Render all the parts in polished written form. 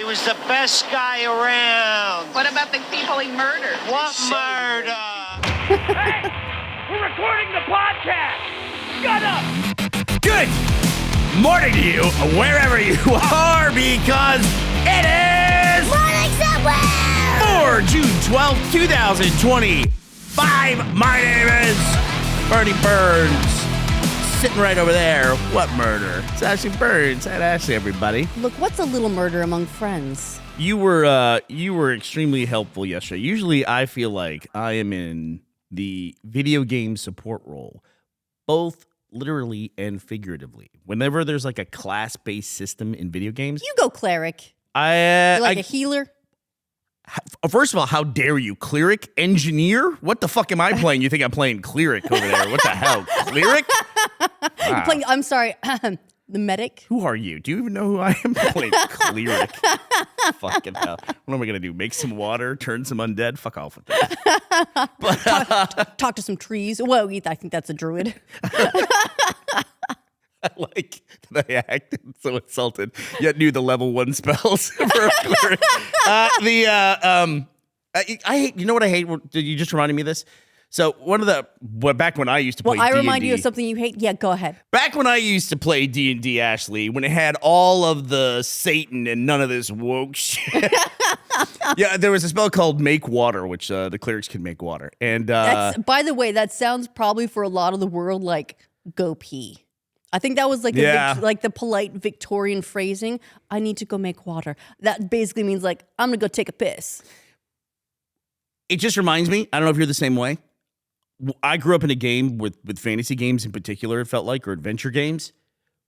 He was the best guy around. What about the people he murdered? What murder? Hey! We're recording the podcast! Shut up! Good morning to you, wherever you are, because it is Morning somewhere! for June 12th, 2025. My name is Bernie Burns. Sitting right over there. What murder? It's Ashley Burns. Hi, Ashley, everybody. Look, what's a little murder among friends? You were extremely helpful yesterday. Usually, I feel like I am in the video game support role, both literally and figuratively. Whenever there's like a class-based system in video games, You go cleric. I You're like a healer. First of all, how dare you? Cleric? Engineer? What the fuck am I playing? You think I'm playing cleric over there? What the hell? Cleric? You're playing, I'm sorry, the medic. Who are you? Do you even know who I am? Playing cleric. Fucking hell. What am I going to do? Make some water? Turn some undead? Fuck off with that. Talk to some trees. Well, I think that's a druid. I like that I acted so insulted, yet knew the level 1 spells for a cleric. I hate, you know what I hate? You just reminded me of this. So back when I used to play Well, I D&D, remind you of something you hate? Yeah, go ahead. back when I used to play D&D, Ashley, when it had all of the Satan and none of this woke shit. Yeah, there was a spell called Make Water, which the clerics can make water. And By the way, that sounds probably for a lot of the world like go pee. I think that was like the polite Victorian phrasing. I need to go make water. That basically means like I'm gonna go take a piss. it just reminds me, I don't know if you're the same way. I grew up in a game with fantasy games in particular, it felt like, or adventure games,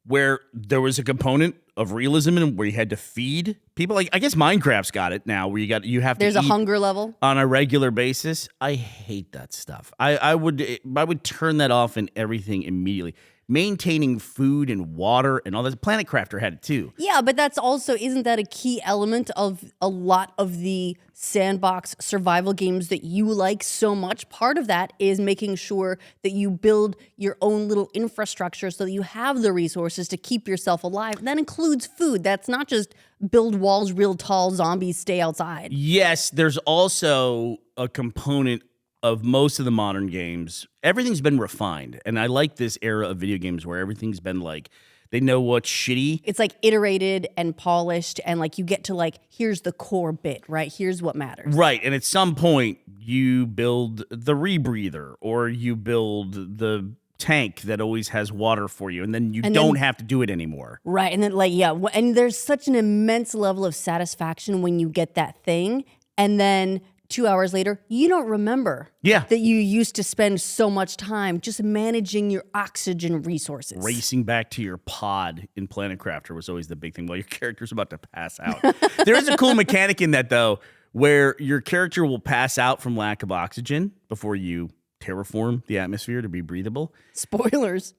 where there was a component of realism in where you had to feed people. Like, I guess Minecraft's got it now, where you have to There's a eat hunger level. on a regular basis. I hate that stuff. I would turn that off and everything immediately. Maintaining food and water and all that. Planet Crafter had it too. Yeah, but that's also, isn't that a key element of a lot of the sandbox survival games that you like so much? Part of that is making sure that you build your own little infrastructure so that you have the resources to keep yourself alive. That includes food. That's not just build walls real tall, zombies stay outside. Yes, there's also a component of most of the modern games. Everything's been refined. And I like this era of video games where everything's been like, they know what's shitty. It's like iterated and polished, and like you get to like, here's the core bit, right? Here's what matters. Right. And at some point, you build the rebreather or you build the tank that always has water for you. And then you don't have to do it anymore. Right. And then like, yeah. And there's such an immense level of satisfaction when you get that thing. And then 2 hours later, you don't remember that you used to spend so much time just managing your oxygen resources. Racing back to your pod in Planet Crafter was always the big thing while your character's about to pass out. There is a cool mechanic in that, though, where your character will pass out from lack of oxygen before you terraform the atmosphere to be breathable. Spoilers.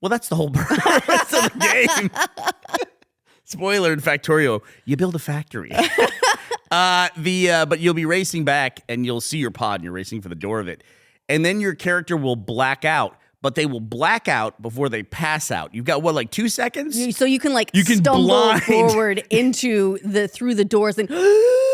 Well, that's the whole purpose of the game. Spoiler in Factorio, you build a factory. But you'll be racing back and you'll see your pod and you're racing for the door of it. And then your character will black out, but they will black out before they pass out. You've got, what, like 2 seconds? So you can like You can stumble blind. forward through the doors and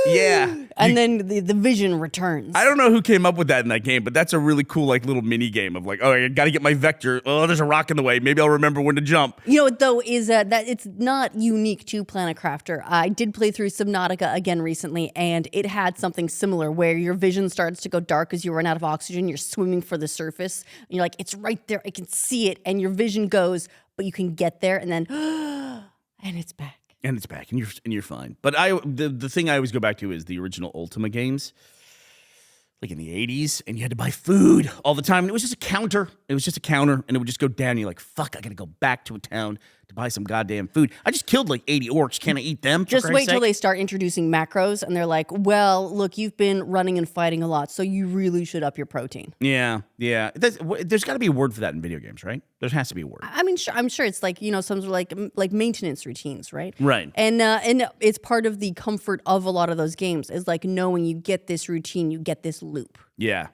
Yeah. and then the vision returns. I don't know who came up with that in that game, but that's a really cool like little mini game of like, oh, I got to get my vector. Oh, there's a rock in the way. Maybe I'll remember when to jump. You know what, though, is that it's not unique to Planet Crafter. I did play through Subnautica again recently, and it had something similar where your vision starts to go dark as you run out of oxygen. You're swimming for the surface, and you're like, it's right there. I can see it, and your vision goes, but you can get there, and then, and it's back. And it's back, and you're fine. But the thing I always go back to is the original Ultima games, like in the 80s, and you had to buy food all the time. And it was just a counter. It was just a counter, and it would just go down. And you're like, fuck, I got to go back to a town to buy some goddamn food. I just killed like 80 orcs. Can I eat them? Just wait till they start introducing macros, and they're like, well, look, you've been running and fighting a lot, so you really should up your protein. Yeah. There's got to be a word for that in video games, right? There has to be a word. I mean, sure, I'm sure it's like, some sort of like maintenance routines, right? Right. And it's part of the comfort of a lot of those games is like knowing you get this routine, you get this loop. Yeah.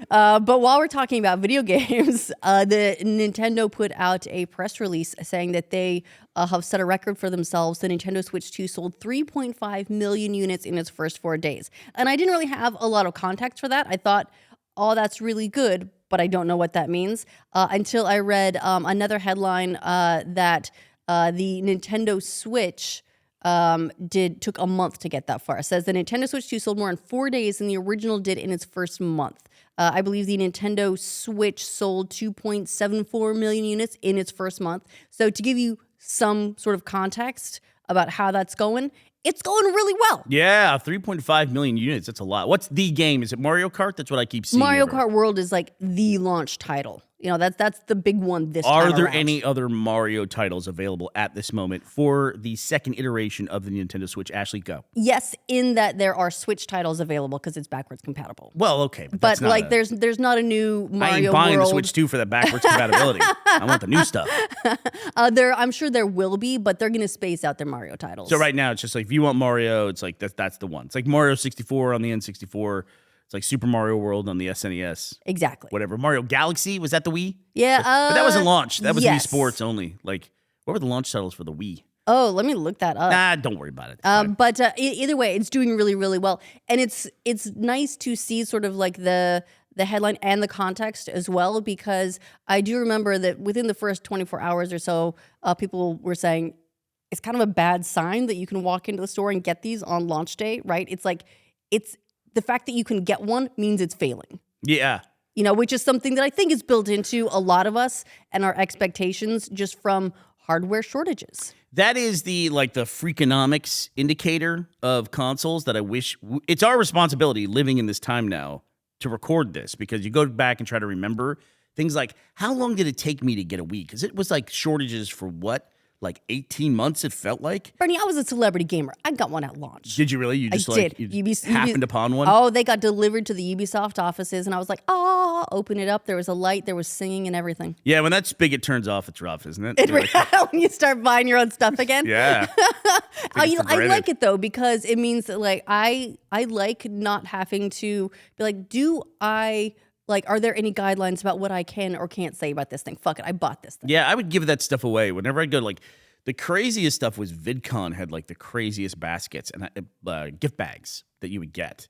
But while we're talking about video games, the Nintendo put out a press release saying that they have set a record for themselves. The Nintendo Switch 2 sold 3.5 million units in its first 4 days. And I didn't really have a lot of context for that. I thought, oh, that's really good, but I don't know what that means until I read another headline that the Nintendo Switch took a month to get that far. It says the Nintendo Switch 2 sold more in 4 days than the original did in its first month. I believe the Nintendo Switch sold 2.74 million units in its first month. So to give you some sort of context about how that's going, it's going really well. Yeah, 3.5 million units. That's a lot. What's the game? Is it Mario Kart? That's what I keep seeing. Mario Kart World is like the launch title. You know, that's the big one this time Are there around. any other Mario titles available at this moment for the second iteration of the Nintendo Switch? Ashley, go. Yes, in that there are Switch titles available because it's backwards compatible. Well, okay. But, But that's not like, a- there's not a new Mario I ain't buying World. the Switch 2 for that backwards compatibility. I want the new stuff. I'm sure there will be, but they're going to space out their Mario titles. So right now, it's just like, if you want Mario, it's like, that's the one. It's like Mario 64 on the N64. It's like Super Mario World on the SNES. Exactly. Whatever. Mario Galaxy, was that the Wii? Yeah. But that wasn't launched. That was Wii yes. Sports only. Like, what were the launch titles for the Wii? Oh, let me look that up. Nah, don't worry about it. It's fine. But either way, it's doing really, really well, and it's nice to see sort of like the headline and the context as well, because I do remember that within the first 24 hours or so, people were saying it's kind of a bad sign that you can walk into the store and get these on launch day, right? It's like it's the fact that you can get one means it's failing. Yeah. You know, which is something that I think is built into a lot of us and our expectations just from hardware shortages. That is the Freakonomics indicator of consoles that I wish it's our responsibility living in this time now to record this, because you go back and try to remember things like, how long did it take me to get a Wii? Because it was like shortages for what? Like 18 months, it felt like. Bernie, I was a celebrity gamer. I got one at launch. Did you really? You just I did. you happened upon one? Oh, they got delivered to the Ubisoft offices, and I was like, oh, open it up. There was a light, there was singing and everything. Yeah, when that spigot turns off, it's rough, isn't it? You're like, When you start buying your own stuff again. yeah. I like it though, because it means that like I like not having to be like, are there any guidelines about what I can or can't say about this thing? Fuck it, I bought this thing. Yeah, I would give that stuff away. Whenever I go, like, the craziest stuff was VidCon had like the craziest baskets and gift bags that you would get.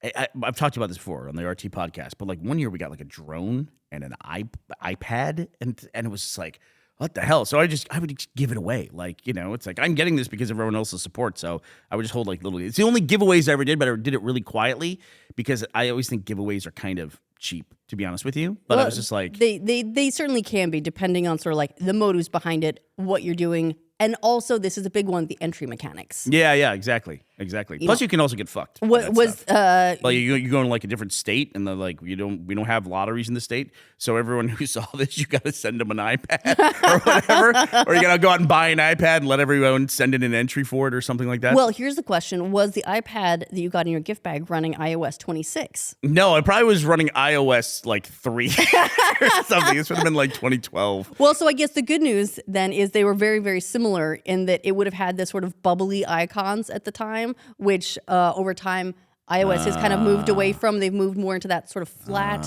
I've talked about this before on the RT podcast, but like one year we got like a drone and an iPad, and it was just like, what the hell? So I would just give it away. Like, you know, it's like, I'm getting this because of everyone else's support. So I would just hold like it's the only giveaways I ever did, but I did it really quietly because I always think giveaways are kind of cheap, to be honest with you. But I was just like, they certainly can be, depending on sort of like the motives behind it, what you're doing. And also, this is a big one, the entry mechanics. yeah, exactly. Plus, you can also get fucked. What was Like you go in like a different state, and they're like, we don't have lotteries in the state, so everyone who saw this, you got to send them an iPad or whatever, or you got to go out and buy an iPad and let everyone send in an entry for it or something like that. Well, here's the question: was the iPad that you got in your gift bag running iOS 26? No, it probably was running iOS like 3 or something. This would have been like 2012. Well, so I guess the good news then is they were very, very similar in that it would have had this sort of bubbly icons at the time, which over time iOS has kind of moved away from. They've moved more into that sort of flat,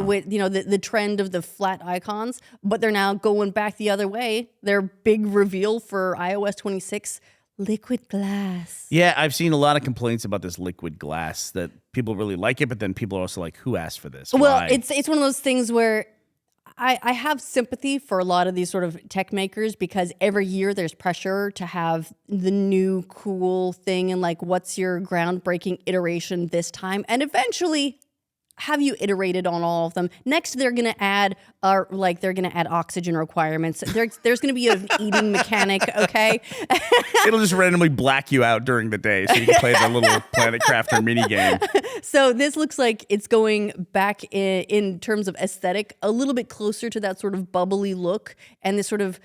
with the trend of the flat icons. But they're now going back the other way. Their big reveal for iOS 26, liquid glass. Yeah, I've seen a lot of complaints about this liquid glass, that people really like it, but then people are also like, who asked for this? Well, Why? it's one of those things where I have sympathy for a lot of these sort of tech makers, because every year there's pressure to have the new cool thing and like, what's your groundbreaking iteration this time? And eventually, have you iterated on all of them? Next, they're gonna add oxygen requirements. There's gonna be an eating mechanic, okay? It'll just randomly black you out during the day so you can play the little Planet Crafter mini game. So this looks like it's going back in terms of aesthetic, a little bit closer to that sort of bubbly look and this sort of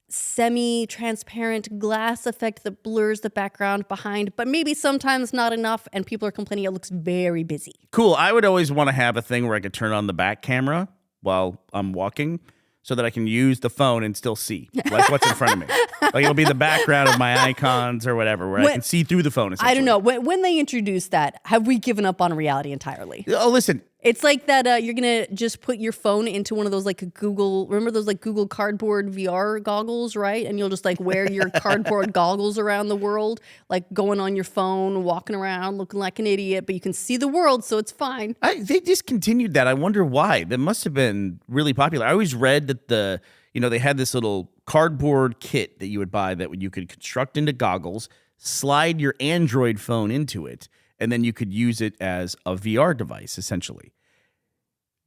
semi-transparent glass effect that blurs the background behind, but maybe sometimes not enough, and people are complaining it looks very busy. Cool. I would always want to have a thing where I could turn on the back camera while I'm walking so that I can use the phone and still see like what's in front of me. Like it'll be the background of my icons or whatever, where I can see through the phone. I don't know. When they introduced that, have we given up on reality entirely? Oh, listen. It's like that you're going to just put your phone into one of those like remember those like Google Cardboard VR goggles, right? And you'll just like wear your cardboard goggles around the world, like going on your phone, walking around, looking like an idiot, but you can see the world, so it's fine. They discontinued that. I wonder why. That must have been really popular. I always read that they had this little cardboard kit that you would buy that you could construct into goggles, slide your Android phone into it, and then you could use it as a VR device, essentially.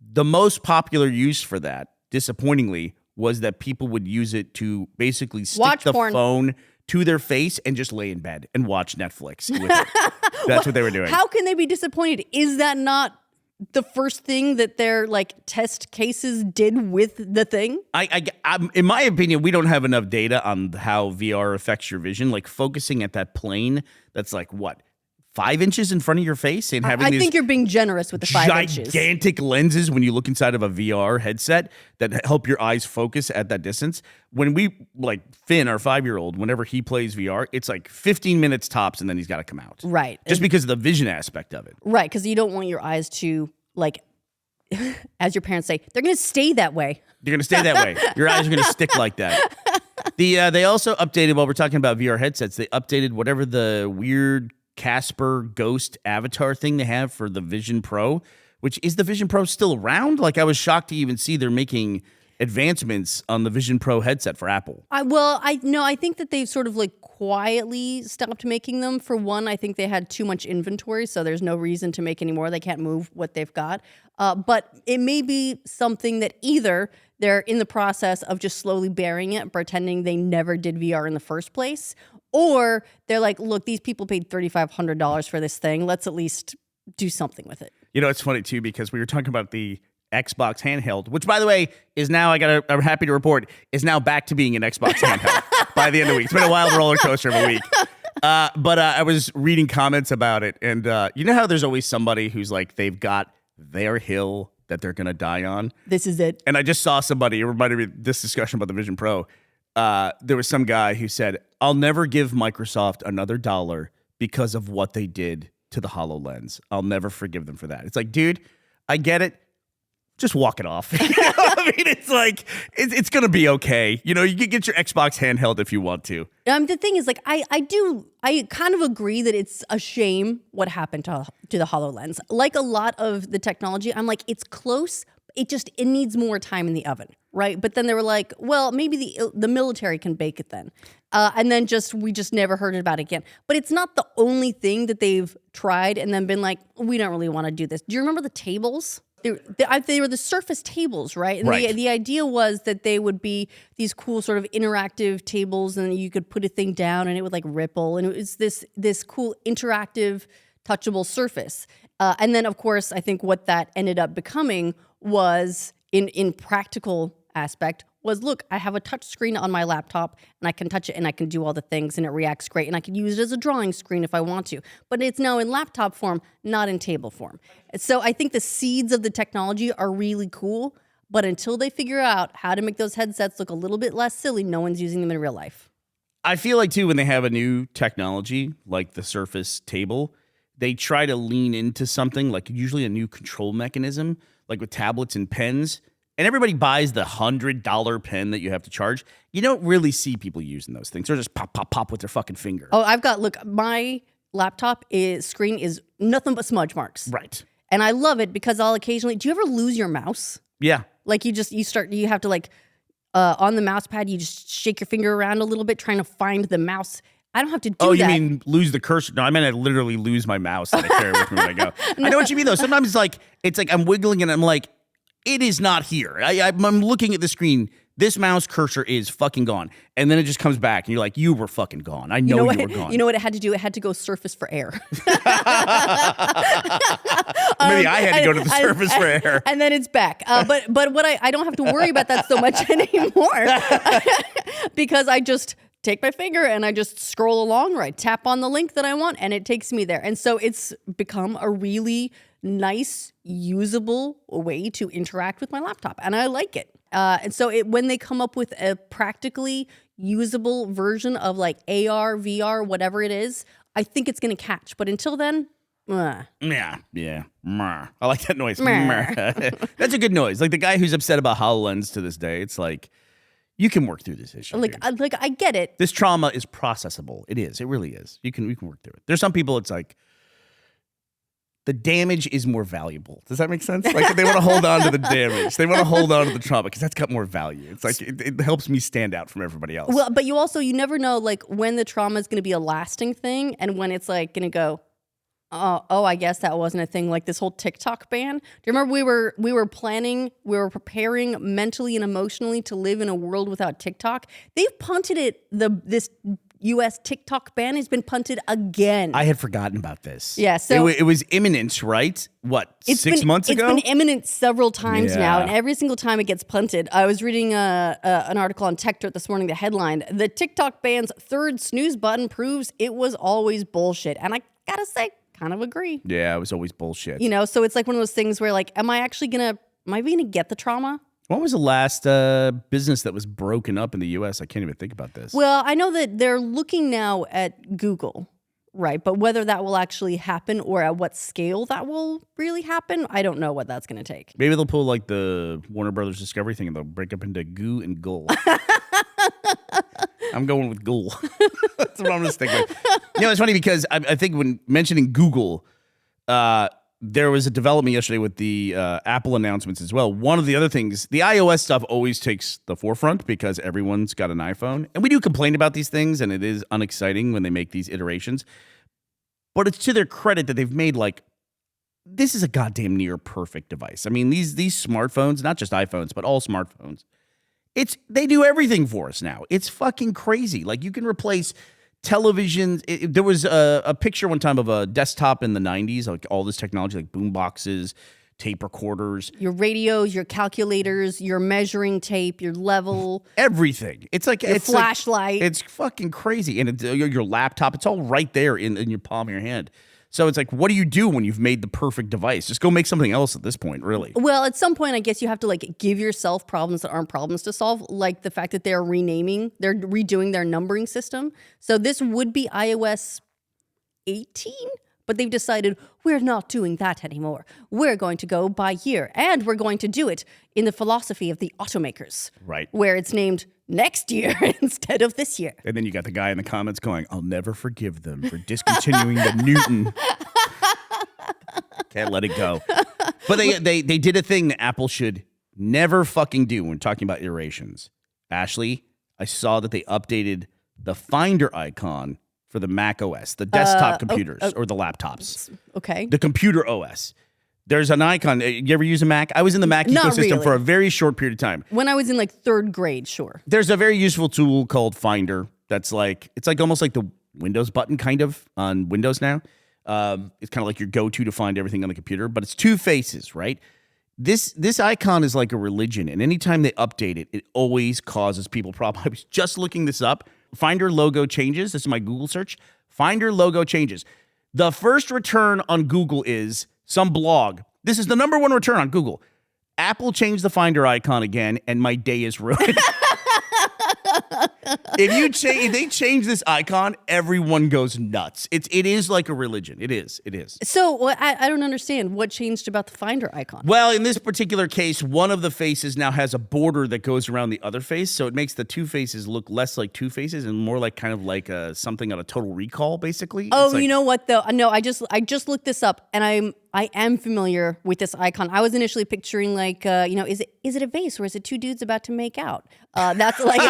The most popular use for that, disappointingly, was that people would use it to basically stick Watch the porn. phone to their face and just lay in bed and watch Netflix with it. That's what they were doing. How can they be disappointed? Is that not the first thing that their like test cases did with the thing? I'm, in my opinion, we don't have enough data on how VR affects your vision. Like focusing at that plane that's like, what, 5 inches in front of your face and having I these think you're being generous with the 5 inches. gigantic lenses when you look inside of a VR headset that help your eyes focus at that distance. When we, like Finn, our 5-year-old, whenever he plays VR, it's like 15 minutes tops and then he's got to come out. Right. Just because of the vision aspect of it. Right, because you don't want your eyes to, like, as your parents say, they're going to stay that way. You're going to stay that way. Your eyes are going to stick like that. They also updated, while we're talking about VR headsets, they updated whatever the weird Casper Ghost avatar thing they have for the Vision Pro, which is the Vision Pro still around? Like, I was shocked to even see they're making advancements on the Vision Pro headset for Apple. I think that they've sort of like quietly stopped making them. For one, I think they had too much inventory, so there's no reason to make any more. They can't move what they've got. But it may be something that either they're in the process of just slowly burying it, pretending they never did VR in the first place, or they're like, look, these people paid $3,500 for this thing. Let's at least do something with it. You know, it's funny, too, because we were talking about the Xbox handheld, which, by the way, is now, I'm happy to report, is now back to being an Xbox handheld by the end of the week. It's been a wild roller coaster of a week. But I was reading comments about it, and you know how there's always somebody who's like, they've got their hill that they're going to die on? This is it. And I just saw somebody, it reminded me of this discussion about the Vision Pro. There was some guy who said, I'll never give Microsoft another dollar because of what they did to the HoloLens. I'll never forgive them for that. It's like, dude, I get it. Just walk it off. You know what I mean? It's like, it's going to be okay. You know, you can get your Xbox handheld if you want to. The thing is, like, I kind of agree that it's a shame what happened to the HoloLens. Like a lot of the technology, I'm like, it's close. It needs more time in the oven, right? But then they were like, well, maybe the military can bake it then. And then we just never heard about it again. But it's not the only thing that they've tried and then been like, we don't really want to do this. Do you remember the tables? They were the Surface tables, right? And right. The idea was that they would be these cool sort of interactive tables, and you could put a thing down and it would like ripple, and it was this cool interactive touchable surface. And then, of course, I think what that ended up becoming was, in practical aspect, was, look, I have a touch screen on my laptop and I can touch it and I can do all the things and it reacts great and I can use it as a drawing screen if I want to. But it's now in laptop form, not in table form. So I think the seeds of the technology are really cool, but until they figure out how to make those headsets look a little bit less silly, no one's using them in real life. I feel like, too, when they have a new technology like the Surface table, they try to lean into something, like usually a new control mechanism, like with tablets and pens. And everybody buys the $100 pen that you have to charge. You don't really see people using those things. They're just pop, pop, pop with their fucking finger. Oh, look, my laptop screen is nothing but smudge marks. Right. And I love it because I'll occasionally, do you ever lose your mouse? Yeah. Like you have to like, on the mouse pad, you just shake your finger around a little bit trying to find the mouse. I don't have to do that. Oh, you mean lose the cursor? No, I meant I literally lose my mouse that I carry with me when I go. I know what you mean, though. Sometimes it's like I'm wiggling and I'm like, it is not here. I'm looking at the screen. This mouse cursor is fucking gone. And then it just comes back and you're like, you were fucking gone. I know you were gone. You know what it had to do? It had to go Surface for air. Maybe I had to go to the Surface for air. And then it's back. But what I don't have to worry about that so much anymore because I just take my finger and I just scroll along, right? Tap on the link that I want and it takes me there. And so it's become a really nice, usable way to interact with my laptop. And I like it. And so when they come up with a practically usable version of like AR, VR, whatever it is, I think it's going to catch. But until then, Mwah. Yeah. Meh. I like that noise. Meh. Meh. That's a good noise. Like the guy who's upset about HoloLens to this day, it's like, you can work through this issue. Like, I get it. This trauma is processable. It is. It really is. We can work through it. There's some people, it's like, the damage is more valuable. Does that make sense? Like they want to hold on to the damage. They want to hold on to the trauma because that's got more value. It's like it helps me stand out from everybody else. Well, but you never know like when the trauma is going to be a lasting thing and when it's like going to go, oh, I guess that wasn't a thing. Like this whole TikTok ban. Do you remember we were preparing mentally and emotionally to live in a world without TikTok? They've punted it. This U.S. TikTok ban has been punted again. I had forgotten about this. Yeah, so it was imminent, right? What, 6 months ago? It's been imminent several times now, Yeah. and every single time it gets punted. I was reading an article on TechDirt this morning. The headline: "The TikTok ban's third snooze button proves it was always bullshit." And I gotta say, kind of agree. Yeah, it was always bullshit. You know, so it's like one of those things where, like, am I gonna get the trauma? What was the last business that was broken up in the U.S.? I can't even think about this. Well, I know that they're looking now at Google, right? But whether that will actually happen or at what scale that will really happen, I don't know what that's going to take. Maybe they'll pull like the Warner Brothers Discovery thing and they'll break up into Goo and Gull. I'm going with Ghoul. That's what I'm going to stick with. You know, it's funny because I think when mentioning Google, there was a development yesterday with the Apple announcements as well. One of the other things, the iOS stuff always takes the forefront because everyone's got an iPhone. And we do complain about these things, and it is unexciting when they make these iterations. But it's to their credit that they've made, like, this is a goddamn near perfect device. I mean, these smartphones, not just iPhones, but all smartphones, they do everything for us now. It's fucking crazy. Like, you can replace televisions. There was a picture one time of a desktop in the 90s, like all this technology, like boom boxes, tape recorders. Your radios, your calculators, your measuring tape, your level. Everything. It's like your flashlight. It's fucking crazy. And your laptop, it's all right there in your palm of your hand. So it's like, what do you do when you've made the perfect device? Just go make something else at this point, really. Well, at some point, I guess you have to like give yourself problems that aren't problems to solve, like the fact that they're redoing their numbering system. So this would be iOS 18, but they've decided we're not doing that anymore. We're going to go by year, and we're going to do it in the philosophy of the automakers. Right. Where it's named next year instead of this year. And then you got the guy in the comments going, I'll never forgive them for discontinuing the Newton. Can't let it go. But they did a thing that Apple should never fucking do when talking about iterations. Ashley, I saw that they updated the Finder icon for the Mac OS, the desktop computers or the laptops. Okay. The computer OS. There's an icon. You ever use a Mac? I was in the Mac Not ecosystem really. for a very short period of time. When I was in like third grade, sure. There's a very useful tool called Finder that's like, it's like almost like the Windows button kind of on Windows now. It's kind of like your go-to to find everything on the computer, but it's two faces, right? This icon is like a religion, and anytime they update it, it always causes people problems. I was just looking this up. Finder logo changes. This is my Google search. Finder logo changes. The first return on Google is some blog. This is the number one return on Google. Apple changed the Finder icon again, and my day is ruined. If they change this icon, everyone goes nuts. It is like a religion. It is. So I don't understand what changed about the Finder icon. Well, in this particular case, one of the faces now has a border that goes around the other face, so it makes the two faces look less like two faces and more like kind of like something on a Total Recall, basically. Oh, It's like, you know what though? No, I just looked this up, and I am familiar with this icon. I was initially picturing like, is it a vase or is it two dudes about to make out? That's like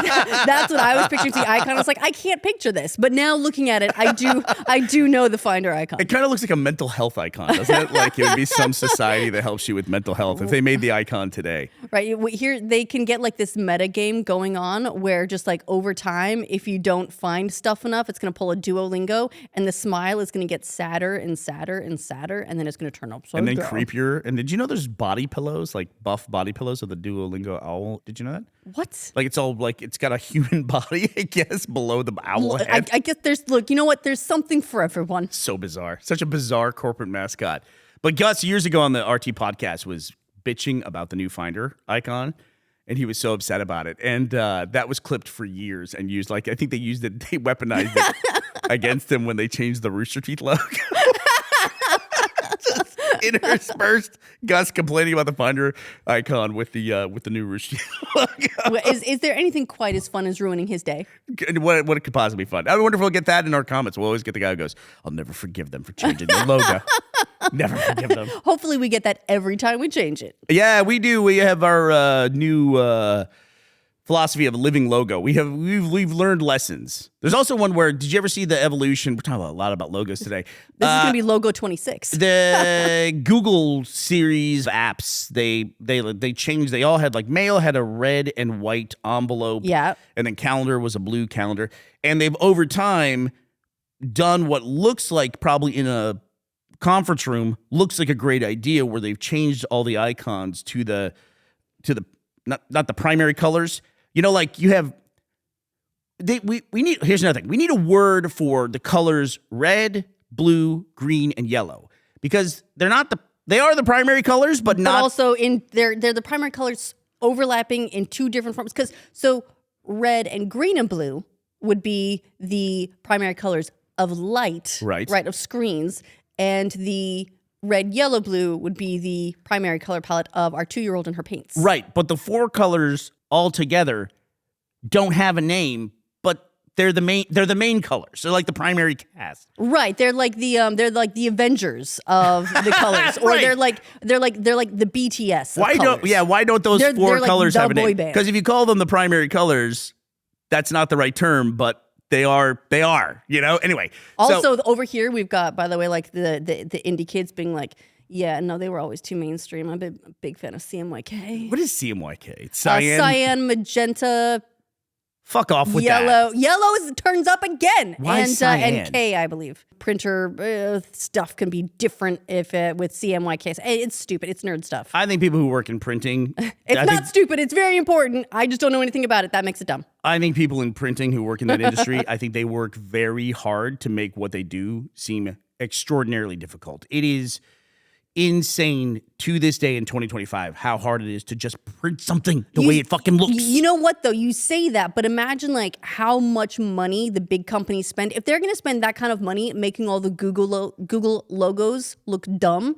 that's what I was picturing. The icon. I was like, I can't picture this, but now looking at it, I do know the Finder icon. It kind of looks like a mental health icon, doesn't it? Like it would be some society that helps you with mental health if they made the icon today. Right here, they can get like this meta game going on where just like over time, if you don't find stuff enough, it's going to pull a Duolingo, and the smile is going to get sadder and sadder and sadder, and then it's going to turn upside And then down. creepier. And did you know there's body pillows, like buff body pillows of the Duolingo owl? Did you know that? What? Like it's all like it's got a human body, I guess, below the owl head. I guess you know what? There's something for everyone. So bizarre. Such a bizarre corporate mascot. But Gus, years ago on the RT podcast, was bitching about the new Finder icon, and he was so upset about it. And that was clipped for years and used, like, I think they weaponized it against him when they changed the Rooster Teeth logo. Interspersed Gus complaining about the Finder icon with the new Rooster logo. Is there anything quite as fun as ruining his day? What could possibly be fun? I wonder if we'll get that in our comments. We'll always get the guy who goes, "I'll never forgive them for changing their logo. Never forgive them." Hopefully we get that every time we change it. Yeah, we do. We have our new philosophy of a living logo. We've learned lessons. There's also one where, did you ever see the evolution? We're talking a lot about logos today. This is going to be logo 26. The Google series of apps, they changed. They all had, like, Mail had a red and white envelope. Yeah. And then Calendar was a blue calendar. And they've over time done what looks like, probably in a conference room, looks like a great idea, where they've changed all the icons to the not the primary colors. You know, like you have, we need, here's another thing. We need a word for the colors red, blue, green, and yellow, because they are the primary colors, but not. But also they're the primary colors overlapping in two different forms. So red and green and blue would be the primary colors of light, right, of screens, and the red, yellow, blue would be the primary color palette of our 2-year-old and her paints. Right, but the 4 colors all together don't have a name, but they're the main colors. They're like the primary cast. Right, they're like the Avengers of the colors, or Right. they're like the BTS. Of colors. Why don't those They're 4 like colors the have a boy name? band. Because if you call them the primary colors, that's not the right term, but they are, you know? Anyway. Also, over here, we've got, by the way, like the indie kids being like, yeah, no, they were always too mainstream. I'm a big fan of CMYK. What is CMYK? It's cyan. Cyan, magenta, Fuck off with yellow. that. Yellow turns up again. Why cyan? And K, I believe. Printer stuff can be different if with CMYK. It's stupid. It's nerd stuff. I think people who work in printing. It's not stupid. It's very important. I just don't know anything about it. That makes it dumb. I think people in printing who work in that industry, I think they work very hard to make what they do seem extraordinarily difficult. It is insane to this day in 2025 how hard it is to just print something the way it fucking looks. You know what, though? You say that, but imagine like how much money the big companies spend. If they're going to spend that kind of money making all the Google logos look dumb,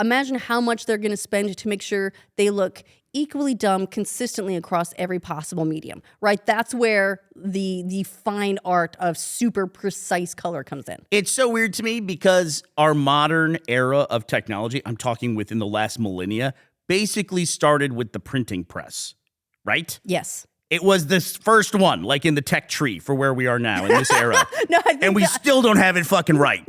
imagine how much they're going to spend to make sure they look equally dumb consistently across every possible medium, right? That's where the fine art of super precise color comes in. It's so weird to me because our modern era of technology, I'm talking within the last millennia, basically started with the printing press, right? Yes. It was this first one, like in the tech tree for where we are now in this era. No, I think and we still don't have it fucking right.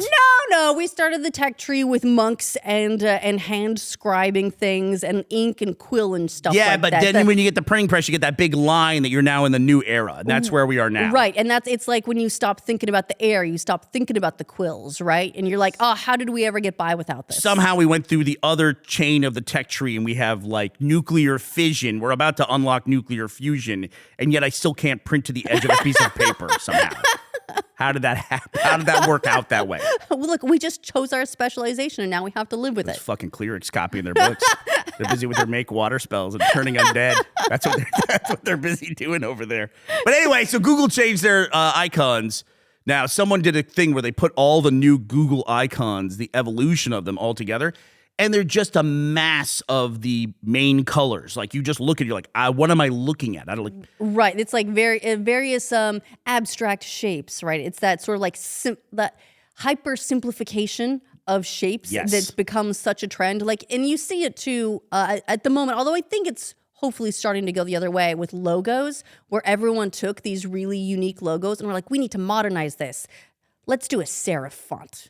No, we started the tech tree with monks and hand scribing things and ink and quill and stuff Yeah, like but that. then when you get the printing press, you get that big line that you're now in the new era. And that's where we are now. Right, and it's like when you stop thinking about the air, you stop thinking about the quills, right? And you're like, oh, how did we ever get by without this? Somehow we went through the other chain of the tech tree and we have like nuclear fission. We're about to unlock nuclear fusion, and yet I still can't print to the edge of a piece of paper somehow. How did that happen? How did that work out that way? Well, look, we just chose our specialization, and now we have to live with it. Fucking Clerics copying their books. They're busy with their make water spells and turning undead. That's what they're busy doing over there. But anyway, so Google changed their icons. Now, someone did a thing where they put all the new Google icons, the evolution of them all together, and they're just a mass of the main colors. Like you just look at it, you're like, what am I looking at? I don't like. Right, it's like various abstract shapes, right? It's that sort of like that hyper simplification of shapes that's become such a trend. Like, and you see it too at the moment. Although I think it's hopefully starting to go the other way with logos, where everyone took these really unique logos and we're like, we need to modernize this. Let's do a serif font.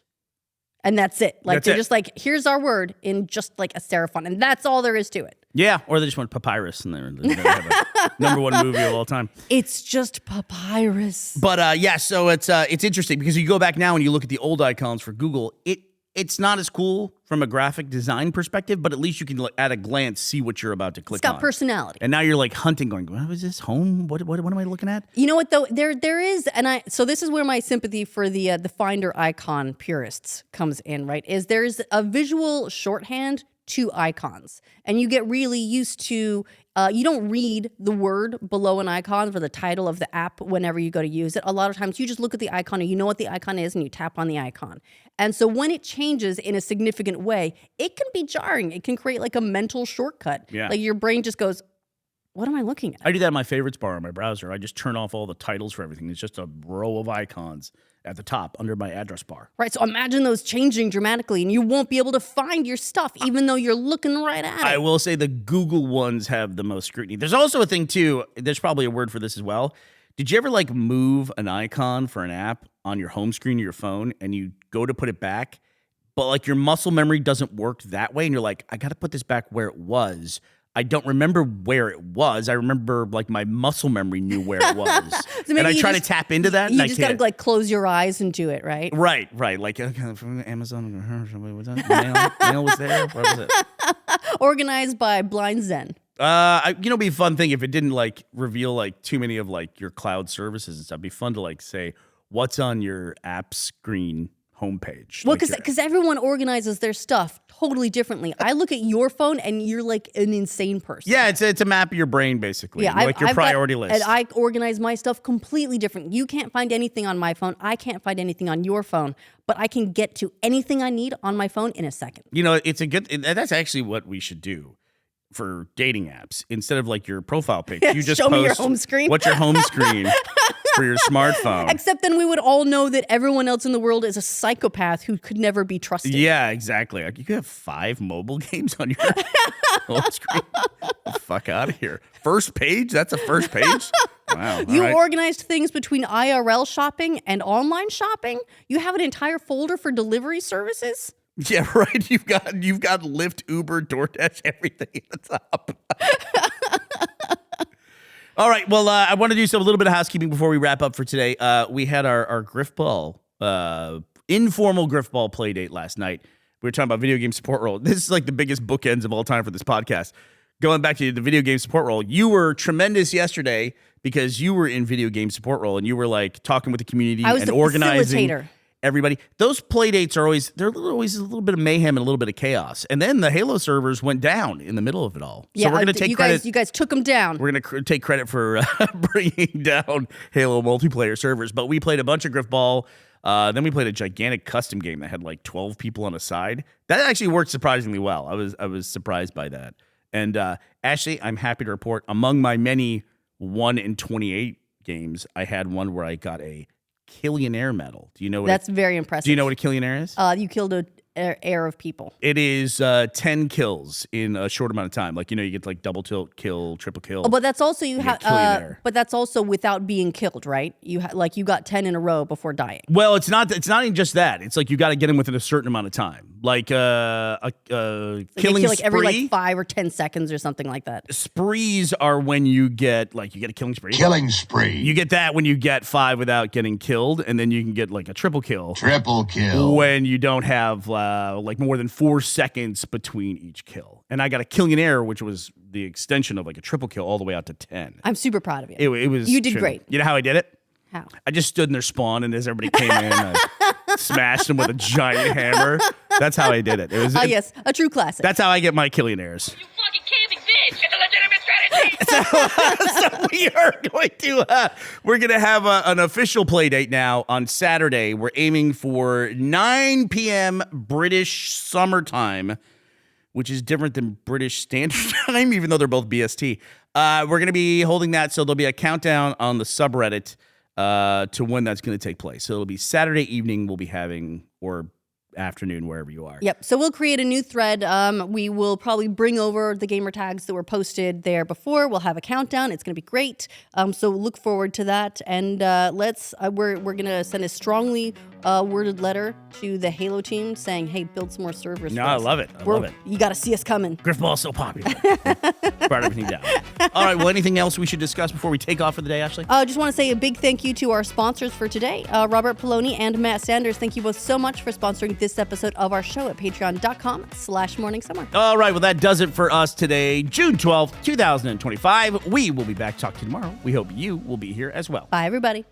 And that's it. Like, they're just like, here's our word in just like a serif font. And that's all there is to it. Yeah, or they just want Papyrus and they have a number one movie of all time. It's just Papyrus. But yeah, so it's interesting because you go back now and you look at the old icons for Google, it's not as cool from a graphic design perspective, but at least you can at a glance see what you're about to click on. It's got personality. And now you're like hunting, going, what is this home? What am I looking at? You know what though? There is, so this is where my sympathy for the Finder icon purists comes in, right? Is there's a visual shorthand two icons. And you get really used to, you don't read the word below an icon for the title of the app whenever you go to use it. A lot of times you just look at the icon and you know what the icon is and you tap on the icon. And so when it changes in a significant way, it can be jarring. It can create like a mental shortcut. Yeah. Like your brain just goes, what am I looking at? I do that in my favorites bar on my browser. I just turn off all the titles for everything. It's just a row of icons at the top under my address bar. Right, so imagine those changing dramatically and you won't be able to find your stuff even though you're looking right at it. I will say the Google ones have the most scrutiny. There's also a thing too, there's probably a word for this as well. Did you ever like move an icon for an app on your home screen of your phone and you go to put it back, but like your muscle memory doesn't work that way and you're like, I got to put this back where it was. I don't remember where it was. I remember like my muscle memory knew where it was. So and I try to tap into that. You and just I got can't. to like close your eyes and do it, right? Right. Like from Amazon. What was that? Mail was there. What was it? Organized by Blind Zen. It'd be a fun thing if it didn't like reveal like too many of like your cloud services and stuff. It'd be fun to like say what's on your app screen homepage. Well, like because everyone organizes their stuff totally differently. I look at your phone and you're like an insane person. yeah, it's a map of your brain basically. Yeah, like your I've got- priority list. And I organize my stuff completely different. You can't find anything on my phone. I can't find anything on your phone. But I can get to anything I need on my phone in a second. It's a good. That's actually what we should do for dating apps. Instead of like your profile pic, Yeah, you just show me your post home screen. What's your home screen for your smartphone? Except then we would all know that everyone else in the world is a psychopath who could never be trusted. Yeah, exactly. Like, you could have 5 mobile games on your home screen. Get the fuck out of here. First page? That's a first page? Wow. You all right. organized things between IRL shopping and online shopping? You have an entire folder for delivery services? Yeah, right. You've got Lyft, Uber, DoorDash, everything at the top. All right. Well, I want to do a little bit of housekeeping before we wrap up for today. We had our Griffball, informal Griffball play date last night. We were talking about video game support role. This is like the biggest bookends of all time for this podcast. Going back to the video game support role, you were tremendous yesterday because you were in video game support role and you were like talking with the community I was and the organizing facilitator. everybody. Those play dates are always always a little bit of mayhem and a little bit of chaos. And then the Halo servers went down in the middle of it all. So we're going to take credit. You guys took them down. We're going to take credit for bringing down Halo multiplayer servers. But we played a bunch of Griffball. Then we played a gigantic custom game that had like 12 people on a side. That actually worked surprisingly well. I was surprised by that. And Ashley, I'm happy to report among my many 1 in 28 games, I had one where I got a Killionaire medal. Do you know what? That's very impressive. Do you know what a Killionaire is? You killed an air of people. It is 10 kills in a short amount of time. Like, you get like double kill, triple kill. Oh, but that's also Killionaire. but that's also without being killed, right? You you got 10 in a row before dying. Well, it's not even just that. It's like you got to get them within a certain amount of time. Like a killing Kill like every spree. 5 or 10 seconds or something like that. Sprees are when you get a killing spree. Killing spree. You get that when you get 5 without getting killed, and then you can get like a triple kill. Triple kill. When you don't have like more than 4 seconds between each kill. And I got a Killionaire, which was the extension of like a triple kill all the way out to 10. I'm super proud of you. It was You did true. great. You know how I did it? How? I just stood in their spawn, and as everybody came in, I smashed them with a giant hammer. That's how I did it. Yes, a true classic. That's how I get my Killionaires. You fucking camping bitch! It's a legitimate strategy! So we're gonna have an official play date now on Saturday. We're aiming for 9 p.m. British summertime, which is different than British Standard Time, even though they're both BST. We're gonna be holding that, so there'll be a countdown on the subreddit to when that's gonna take place. So it'll be Saturday evening. We'll be having or afternoon, wherever you are. Yep. So we'll create a new thread. We will probably bring over the gamer tags that were posted there before. We'll have a countdown. It's going to be great. So look forward to that. And we're going to send a strongly worded letter to the Halo team saying, "Hey, build some more servers." No, for I us. love it. I love it. You got to see us coming. Griffball's so popular. Brought everything down. All right. Well, anything else we should discuss before we take off for the day, Ashley? I just want to say a big thank you to our sponsors for today, Robert Poloni and Matt Sanders. Thank you both so much for sponsoring this episode of our show at patreon.com/morningsummer. All right. Well, that does it for us today, June 12th, 2025. We will be back talking tomorrow. We hope you will be here as well. Bye, everybody.